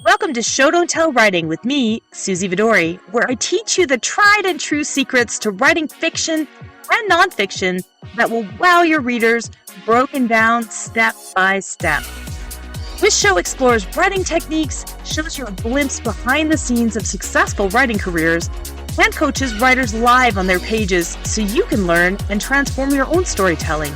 Welcome to Show Don't Tell Writing with me, Suzy Vidori, where I teach you the tried and true secrets to writing fiction and nonfiction that will wow your readers, broken down step by step. This show explores writing techniques, shows you a glimpse behind the scenes of successful writing careers, and coaches writers live on their pages so you can learn and transform your own storytelling.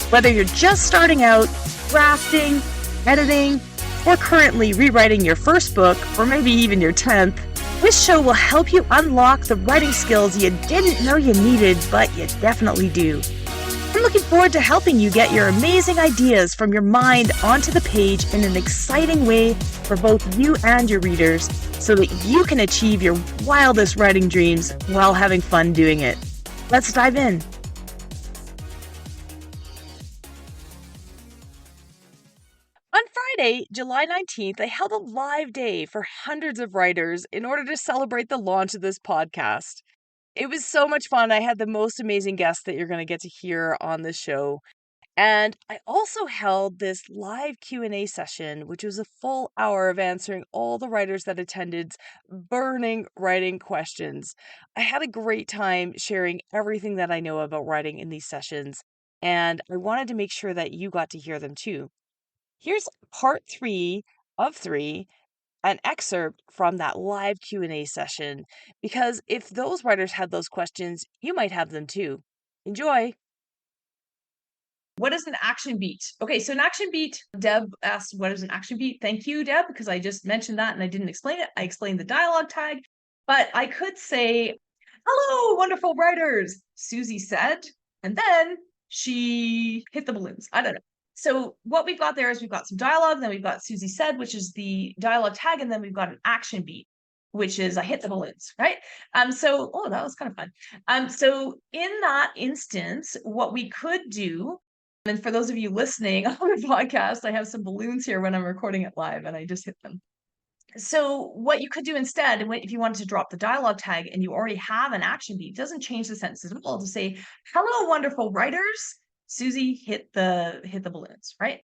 Whether you're just starting out, drafting, editing, or currently rewriting your first book, or maybe even your 10th, this show will help you unlock the writing skills you didn't know you needed, but you definitely do. I'm looking forward to helping you get your amazing ideas from your mind onto the page in an exciting way for both you and your readers, so that you can achieve your wildest writing dreams while having fun doing it. Let's dive in. On Friday, July 19th, I held a live day for hundreds of writers in order to celebrate the launch of this podcast. It was so much fun. I had the most amazing guests that you're going to get to hear on this show. And I also held this live Q&A session, which was a full hour of answering all the writers that attended's burning writing questions. I had a great time sharing everything that I know about writing in these sessions, and I wanted to make sure that you got to hear them too. Here's part 3 of 3, an excerpt from that live Q&A session, because if those writers had those questions, you might have them too. Enjoy. What is an action beat? Okay, so an action beat, Deb asked, what is an action beat? Thank you, Deb, because I just mentioned that and I didn't explain it. I explained the dialogue tag, but I could say, hello, wonderful writers, Suzy said, and then she hit the balloons. I don't know. So what we've got there is we've got some dialogue, then we've got Suzy said, which is the dialogue tag, and then we've got an action beat, which is I hit the balloons, right? So that was kind of fun. So in that instance, what we could do, and for those of you listening on the podcast, I have some balloons here when I'm recording it live, and I just hit them. So what you could do instead, if you wanted to drop the dialogue tag and you already have an action beat, it doesn't change the sentences at all to say, hello, wonderful writers, Suzy hit the balloons, right?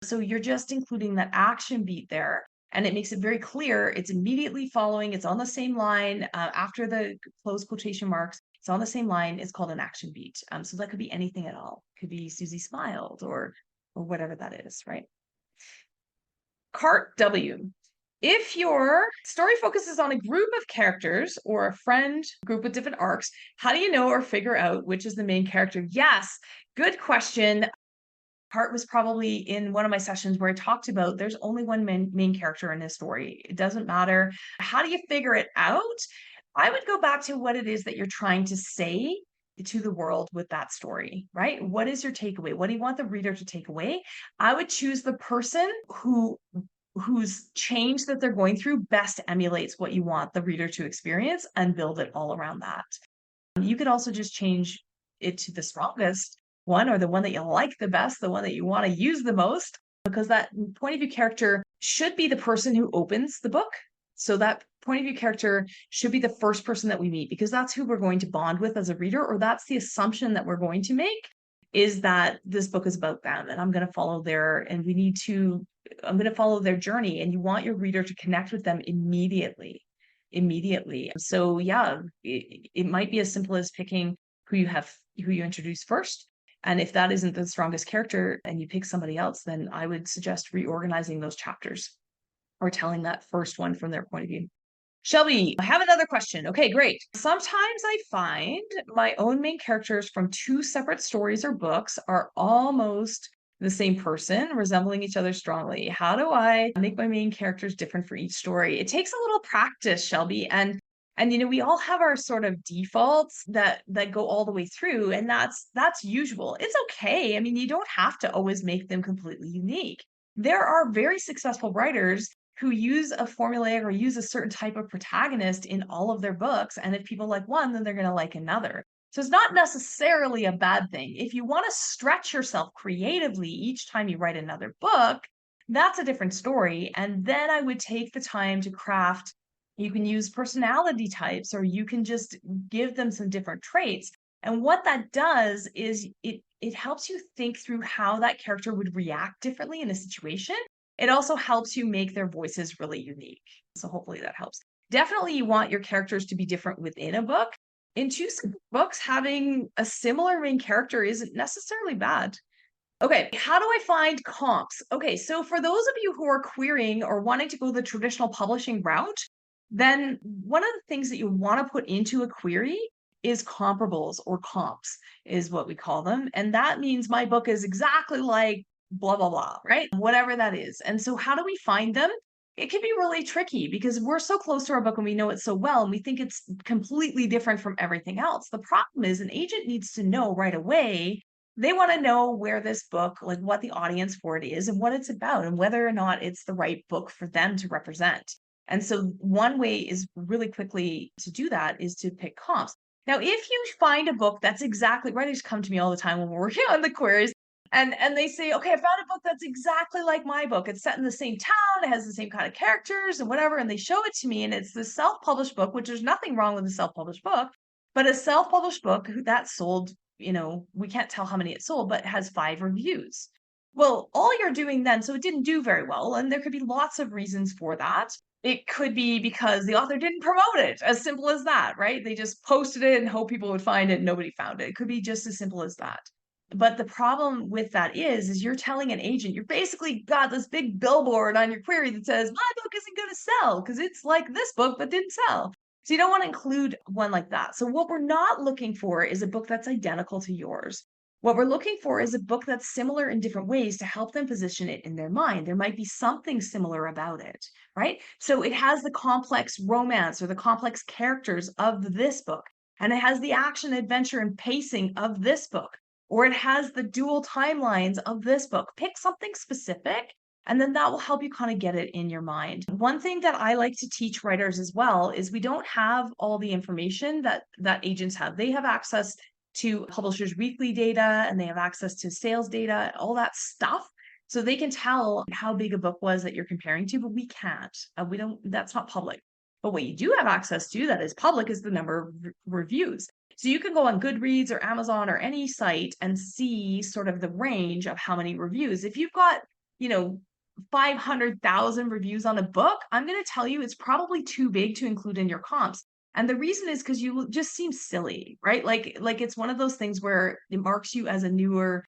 So you're just including that action beat there, and it makes it very clear. It's immediately following. It's on the same line after the close quotation marks. It's on the same line. It's called an action beat. So that could be anything at all. It could be Suzy smiled or whatever that is, right? Part W. If your story focuses on a group of characters or a friend group with different arcs, how do you know or figure out which is the main character? Yes, good question. Part was probably in one of my sessions where I talked about there's only one main character in this story. It doesn't matter. How do you figure it out? I would go back to what it is that you're trying to say to the world with that story, right? What is your takeaway? What do you want the reader to take away? I would choose the person whose change that they're going through best emulates what you want the reader to experience and build it all around that. You could also just change it to the strongest one or the one that you like the best, the one that you want to use the most, because that point of view character should be the person who opens the book. So that point of view character should be the first person that we meet, because that's who we're going to bond with as a reader, or that's the assumption that we're going to make, is that this book is about them and I'm going to follow I'm going to follow their journey, and you want your reader to connect with them immediately. So yeah, it might be as simple as picking who you introduce first. And if that isn't the strongest character and you pick somebody else, then I would suggest reorganizing those chapters or telling that first one from their point of view. Shelby, I have another question. Okay, great. Sometimes I find my own main characters from two separate stories or books are almost the same person, resembling each other strongly. How do I make my main characters different for each story? It takes a little practice, Shelby, and we all have our sort of defaults that go all the way through, and that's usual. It's okay. I mean, you don't have to always make them completely unique. There are very successful writers who use a formulaic or use a certain type of protagonist in all of their books, and if people like one, then they're going to like another. So it's not necessarily a bad thing. If you want to stretch yourself creatively each time you write another book, that's a different story. And then I would take the time to craft. You can use personality types, or you can just give them some different traits. And what that does is it helps you think through how that character would react differently in a situation. It also helps you make their voices really unique. So hopefully that helps. Definitely you want your characters to be different within a book. In choosing books, having a similar main character isn't necessarily bad. Okay, how do I find comps? Okay, so for those of you who are querying or wanting to go the traditional publishing route, then one of the things that you want to put into a query is comparables or comps, is what we call them. And that means my book is exactly like blah, blah, blah, right? Whatever that is. And so, how do we find them? It can be really tricky because we're so close to our book and we know it so well, and we think it's completely different from everything else. The problem is, an agent needs to know right away. They want to know where this book, like what the audience for it is and what it's about and whether or not it's the right book for them to represent. And so one way is really quickly to do that is to pick comps. Now, if you find a book that's exactly, writers come to me all the time when we're working on the queries, and they say, okay, I found a book that's exactly like my book. It's set in the same town, it has the same kind of characters and whatever, and they show it to me, and it's the self-published book, which there's nothing wrong with a self-published book, but a self-published book that sold, we can't tell how many it sold, but it has 5 reviews. Well, all you're doing then, so it didn't do very well, and there could be lots of reasons for that. It could be because the author didn't promote it, as simple as that, right? They just posted it and hope people would find it, and nobody found it. It could be just as simple as that. But the problem with that is you're telling an agent, you're basically got this big billboard on your query that says, my book isn't going to sell because it's like this book, but didn't sell. So you don't want to include one like that. So what we're not looking for is a book that's identical to yours. What we're looking for is a book that's similar in different ways to help them position it in their mind. There might be something similar about it, right? So it has the complex romance or the complex characters of this book, and it has the action, adventure, and pacing of this book, or it has the dual timelines of this book. Pick something specific, and then that will help you kind of get it in your mind. One thing that I like to teach writers as well is we don't have all the information that agents have. They have access to publishers' weekly data, and they have access to sales data, all that stuff. So they can tell how big a book was that you're comparing to, but we can't. We don't, that's not public. But what you do have access to that is public is the number of reviews. So you can go on Goodreads or Amazon or any site and see sort of the range of how many reviews. If you've got, 500,000 reviews on a book, I'm going to tell you it's probably too big to include in your comps. And the reason is because you just seem silly, right? Like it's one of those things where it marks you as a newer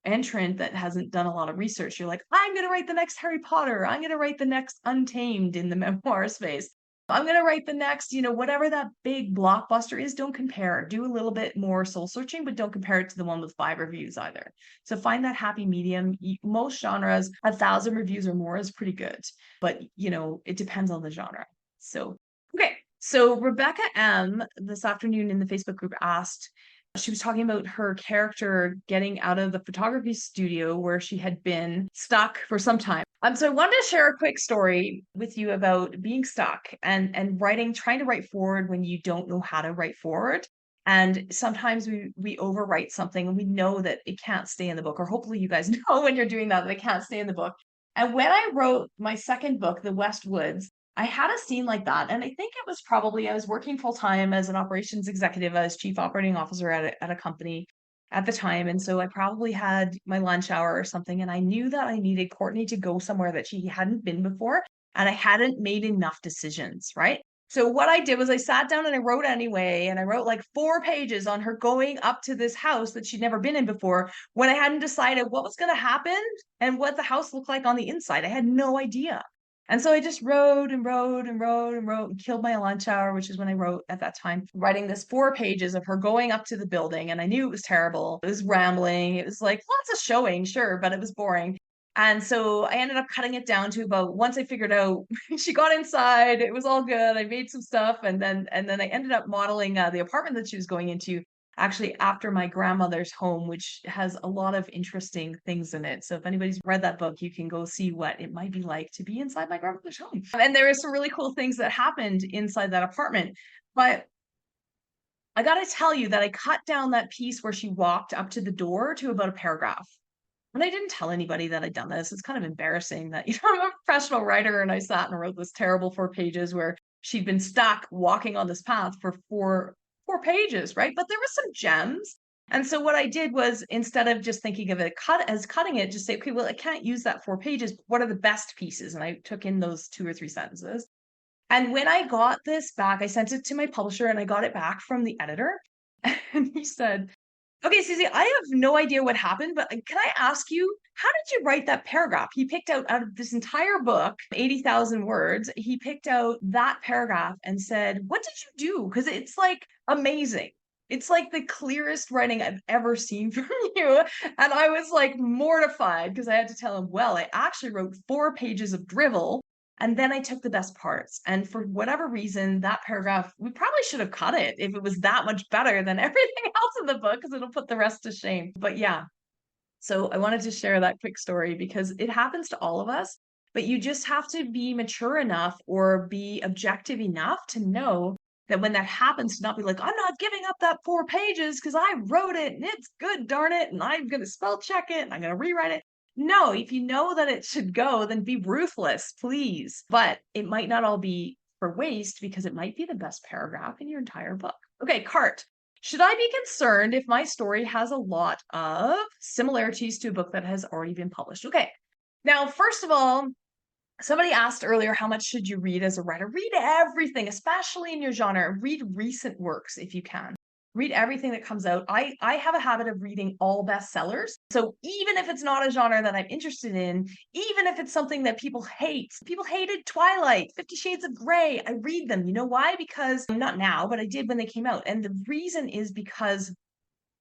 entrant that hasn't done a lot of research. You're like, I'm going to write the next Harry Potter. I'm going to write the next Untamed in the memoir space. I'm going to write the next, whatever that big blockbuster is. Don't compare. Do a little bit more soul searching, but don't compare it to the one with 5 reviews either. So find that happy medium. Most genres, 1,000 reviews or more is pretty good, but it depends on the genre. So, okay. So Rebecca M this afternoon in the Facebook group asked, she was talking about her character getting out of the photography studio where she had been stuck for some time. So I wanted to share a quick story with you about being stuck and writing, trying to write forward when you don't know how to write forward. And sometimes we overwrite something and we know that it can't stay in the book, or hopefully you guys know when you're doing that it can't stay in the book. And when I wrote my second book, The West Woods, I had a scene like that. And I think it was probably, I was working full time as an operations executive, as chief operating officer at a company at the time. And so I probably had my lunch hour or something. And I knew that I needed Courtney to go somewhere that she hadn't been before. And I hadn't made enough decisions, right? So what I did was I sat down and I wrote anyway. And I wrote like 4 pages on her going up to this house that she'd never been in before when I hadn't decided what was going to happen and what the house looked like on the inside. I had no idea. And so I just wrote and wrote and wrote and wrote and killed my lunch hour, which is when I wrote at that time, writing this 4 pages of her going up to the building. And I knew it was terrible. It was rambling. It was like lots of showing, sure, but it was boring. And so I ended up cutting it down to about, once I figured out she got inside, it was all good. I made some stuff. And then I ended up modeling the apartment that she was going into actually after my grandmother's home, which has a lot of interesting things in it. So if anybody's read that book, you can go see what it might be like to be inside my grandmother's home. And there are some really cool things that happened inside that apartment. But I got to tell you that I cut down that piece where she walked up to the door to about a paragraph. And I didn't tell anybody that I'd done this. It's kind of embarrassing that, I'm a professional writer and I sat and wrote this terrible 4 pages where she'd been stuck walking on this path for 4 pages, right? But there were some gems. And so what I did was, instead of just thinking of it as cutting it, just say, okay, well, I can't use that 4 pages. What are the best pieces? And I took in those 2 or 3 sentences. And when I got this back, I sent it to my publisher and I got it back from the editor. And he said, okay, Suzy, I have no idea what happened, but can I ask you, how did you write that paragraph? He picked out of this entire book, 80,000 words, he picked out that paragraph and said, what did you do? Because it's like amazing. It's like the clearest writing I've ever seen from you. And I was like mortified because I had to tell him, well, I actually wrote 4 pages of drivel and then I took the best parts. And for whatever reason, that paragraph, we probably should have cut it if it was that much better than everything else in the book, because it'll put the rest to shame. But yeah, so I wanted to share that quick story because it happens to all of us, but you just have to be mature enough or be objective enough to know that when that happens, to not be like, I'm not giving up that 4 pages because I wrote it and it's good, darn it, and I'm going to spell check it and I'm going to rewrite it. No, if you know that it should go, then be ruthless, please. But it might not all be for waste because it might be the best paragraph in your entire book. Okay, Cart. Should I be concerned if my story has a lot of similarities to a book that has already been published? Okay. Now, first of all, somebody asked earlier, how much should you read as a writer? Read everything, especially in your genre. Read recent works if you can. Read everything that comes out. I have a habit of reading all bestsellers. So even if it's not a genre that I'm interested in, even if it's something that people hated Twilight, 50 Shades of Grey, I read them. You know why? Because not now, but I did when they came out. And the reason is because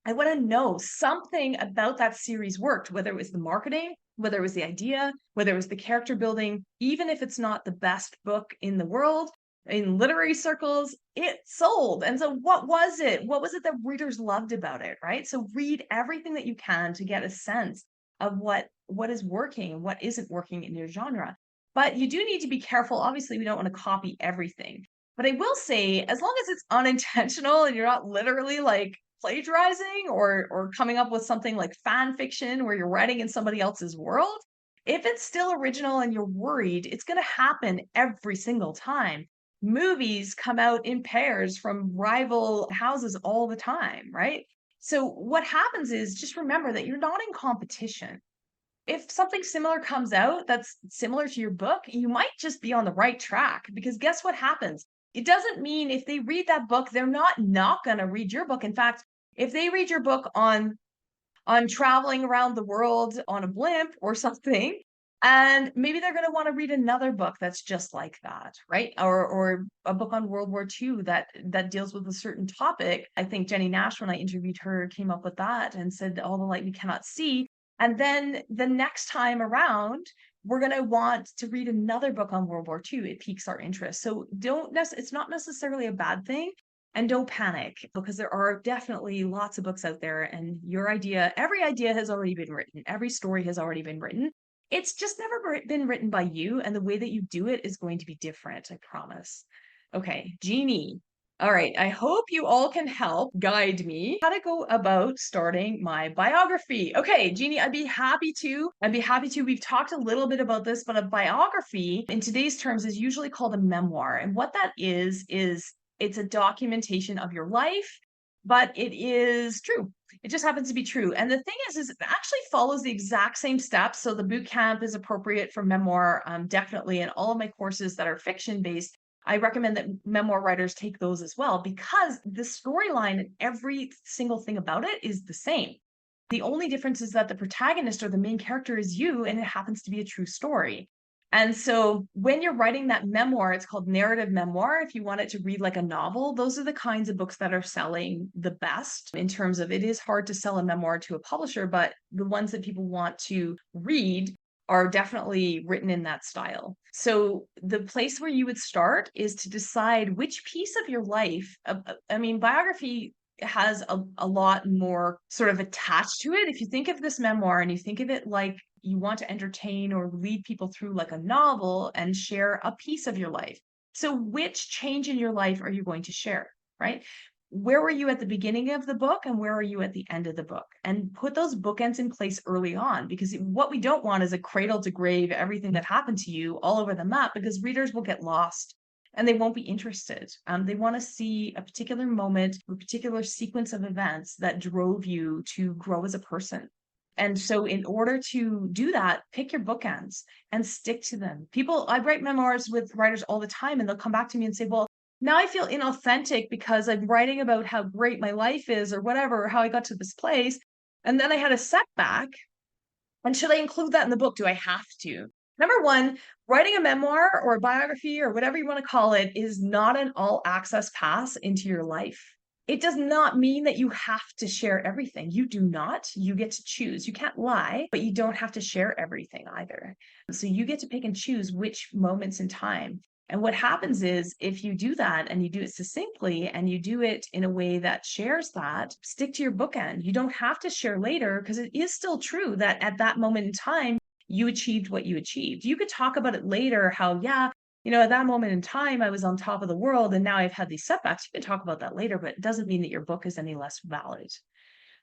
I want to know something about that series worked, whether it was the marketing, whether it was the idea, whether it was the character building, even if it's not the best book in the world, in literary circles, it sold. And so what was it? What was it that readers loved about it, right? So read everything that you can to get a sense of what is working and what isn't working in your genre. But you do need to be careful. Obviously, we don't want to copy everything. But I will say, as long as it's unintentional and you're not literally like plagiarizing or coming up with something like fan fiction where you're writing in somebody else's world, if it's still original and you're worried, it's going to happen every single time. Movies come out in pairs from rival houses all the time, right? So what happens is, just remember that you're not in competition. If something similar comes out that's similar to your book, you might just be on the right track, because guess what happens? It doesn't mean if they read that book, they're not going to read your book. In fact, if they read your book on traveling around the world on a blimp or something, and maybe they're going to want to read another book that's just like that, right? Or a book on World War II that deals with a certain topic. I think Jenny Nash, when I interviewed her, came up with that and said, all the light we cannot see. And then the next time around, we're going to want to read another book on World War II. It piques our interest. So it's not necessarily a bad thing. And don't panic, because there are definitely lots of books out there, and every idea has already been written. Every story has already been written. It's just never been written by you, and the way that you do it is going to be different, I promise. Okay, Jeannie. All right, I hope you all can help guide me how to go about starting my biography. Okay, Jeannie, I'd be happy to. We've talked a little bit about this, but a biography in today's terms is usually called a memoir. And what that is it's a documentation of your life, but it is true. It just happens to be true. And the thing is it actually follows the exact same steps. So the boot camp is appropriate for memoir, definitely. And all of my courses that are fiction based, I recommend that memoir writers take those as well, because the storyline and every single thing about it is the same. The only difference is that the protagonist or the main character is you, and it happens to be a true story. And so when you're writing that memoir, it's called narrative memoir. If you want it to read like a novel, those are the kinds of books that are selling the best, in terms of, it is hard to sell a memoir to a publisher, but the ones that people want to read are definitely written in that style. So the place where you would start is to decide which piece of your life, I mean, biography has a lot more sort of attached to it. If you think of this memoir and you think of it like you want to entertain or lead people through like a novel and share a piece of your life. So which change in your life are you going to share, right? Where were you at the beginning of the book and where are you at the end of the book? And put those bookends in place early on, because what we don't want is a cradle to grave everything that happened to you all over the map, because readers will get lost and they won't be interested. They want to see a particular moment, a particular sequence of events that drove you to grow as a person. And so in order to do that, pick your bookends and stick to them. I write memoirs with writers all the time, and they'll come back to me and say, well, now I feel inauthentic because I'm writing about how great my life is or whatever, or how I got to this place. And then I had a setback. And should I include that in the book? Do I have to? Number one, writing a memoir or a biography or whatever you want to call it is not an all access pass into your life. It does not mean that you have to share everything. You do not. You get to choose. You can't lie, but you don't have to share everything either. So you get to pick and choose which moments in time. And what happens is if you do that and you do it succinctly and you do it in a way that shares that, stick to your bookend. You don't have to share later, because it is still true that at that moment in time, you achieved what you achieved. You could talk about it later, how, yeah, at that moment in time, I was on top of the world and now I've had these setbacks. You can talk about that later, but it doesn't mean that your book is any less valid.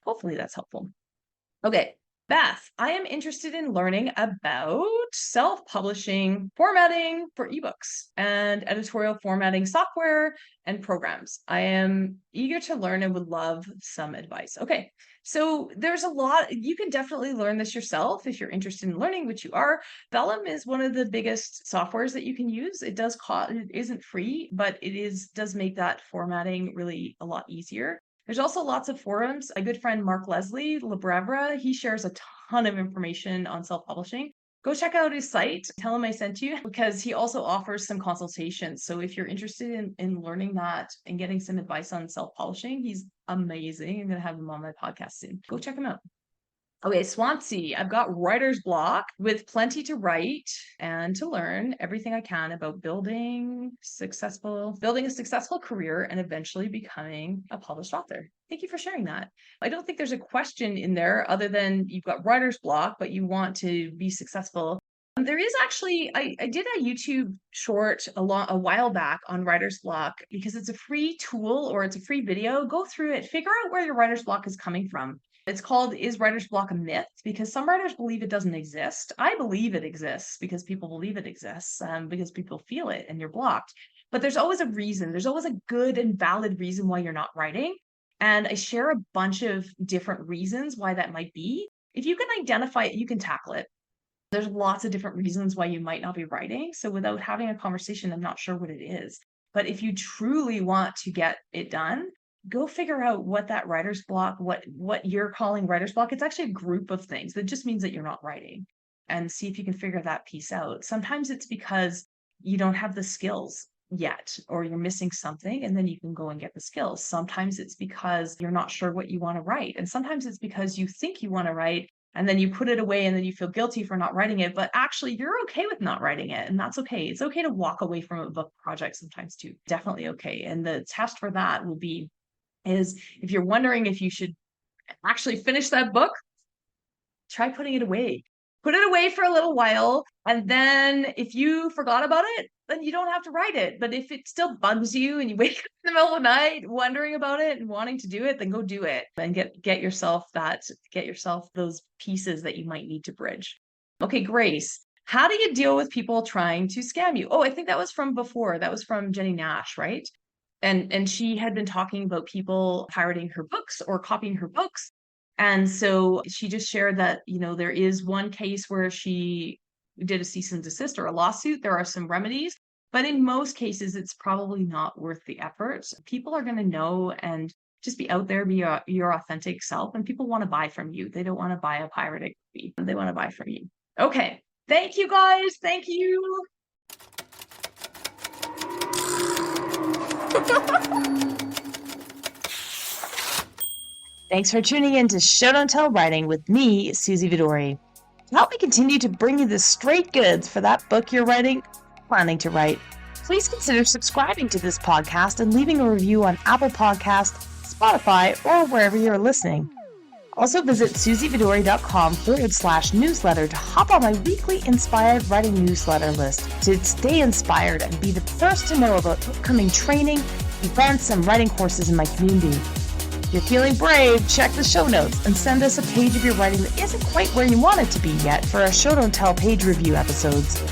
Hopefully that's helpful. Okay. Beth, I am interested in learning about self-publishing, formatting for ebooks, and editorial formatting software and programs. I am eager to learn and would love some advice. Okay, so there's a lot. You can definitely learn this yourself if you're interested in learning, which you are. Vellum is one of the biggest softwares that you can use. It does cost, it isn't free, but does make that formatting really a lot easier. There's also lots of forums. A good friend, Mark Leslie Lebrevra, he shares a ton of information on self-publishing. Go check out his site. Tell him I sent you, because he also offers some consultations. So if you're interested in learning that and getting some advice on self-publishing, he's amazing. I'm going to have him on my podcast soon. Go check him out. Okay, Swansea, I've got writer's block with plenty to write and to learn everything I can about building a successful career and eventually becoming a published author. Thank you for sharing that. I don't think there's a question in there other than you've got writer's block, but you want to be successful. There is actually, I did a YouTube short a while back on writer's block, because it's a free tool or it's a free video. Go through it, figure out where your writer's block is coming from. It's called Is Writer's Block a Myth? Because some writers believe it doesn't exist. I believe it exists because people believe it exists, because people feel it and you're blocked. But there's always a reason. There's always a good and valid reason why you're not writing. And I share a bunch of different reasons why that might be. If you can identify it, you can tackle it. There's lots of different reasons why you might not be writing. So without having a conversation, I'm not sure what it is. But if you truly want to get it done, go figure out what that writer's block, what you're calling writer's block. It's actually a group of things that just means that you're not writing, and see if you can figure that piece out. Sometimes it's because you don't have the skills yet, or you're missing something, and then you can go and get the skills. Sometimes it's because you're not sure what you want to write. And sometimes it's because you think you want to write, and then you put it away and then you feel guilty for not writing it, but actually you're okay with not writing it. And that's okay. It's okay to walk away from a book project sometimes too. Definitely okay. And the test for that will be, is if you're wondering if you should actually finish that book, try putting it away. Put it away for a little while. And then if you forgot about it, then you don't have to write it. But if it still bugs you and you wake up in the middle of the night wondering about it and wanting to do it, then go do it and get yourself those pieces that you might need to bridge. Okay, Grace, how do you deal with people trying to scam you? Oh, I think that was from before. That was from Jenny Nash, right? And she had been talking about people pirating her books or copying her books. And so she just shared that, there is one case where she did a cease and desist or a lawsuit. There are some remedies, but in most cases, it's probably not worth the effort. People are going to know, and just be out there, be your authentic self, and people want to buy from you. They don't want to buy a pirated copy. They want to buy from you. Okay. Thank you, guys. Thank you. Thanks for tuning in to Show Don't Tell Writing with me, Suzy Vidori. To help me continue to bring you the straight goods for that book you're planning to write, please consider subscribing to this podcast and leaving a review on Apple Podcasts, Spotify, or wherever you're listening. Also visit suzyvidori.com/newsletter to hop on my weekly inspired writing newsletter list to stay inspired and be the first to know about upcoming training, events, and writing courses in my community. If you're feeling brave, check the show notes and send us a page of your writing that isn't quite where you want it to be yet for our Show Don't Tell page review episodes.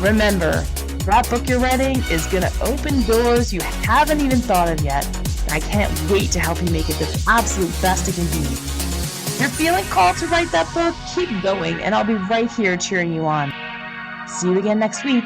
Remember, That book you're writing is going to open doors you haven't even thought of yet. I can't wait to help you make it the absolute best it can be. If you're feeling called to write that book, keep going, and I'll be right here cheering you on. See you again next week.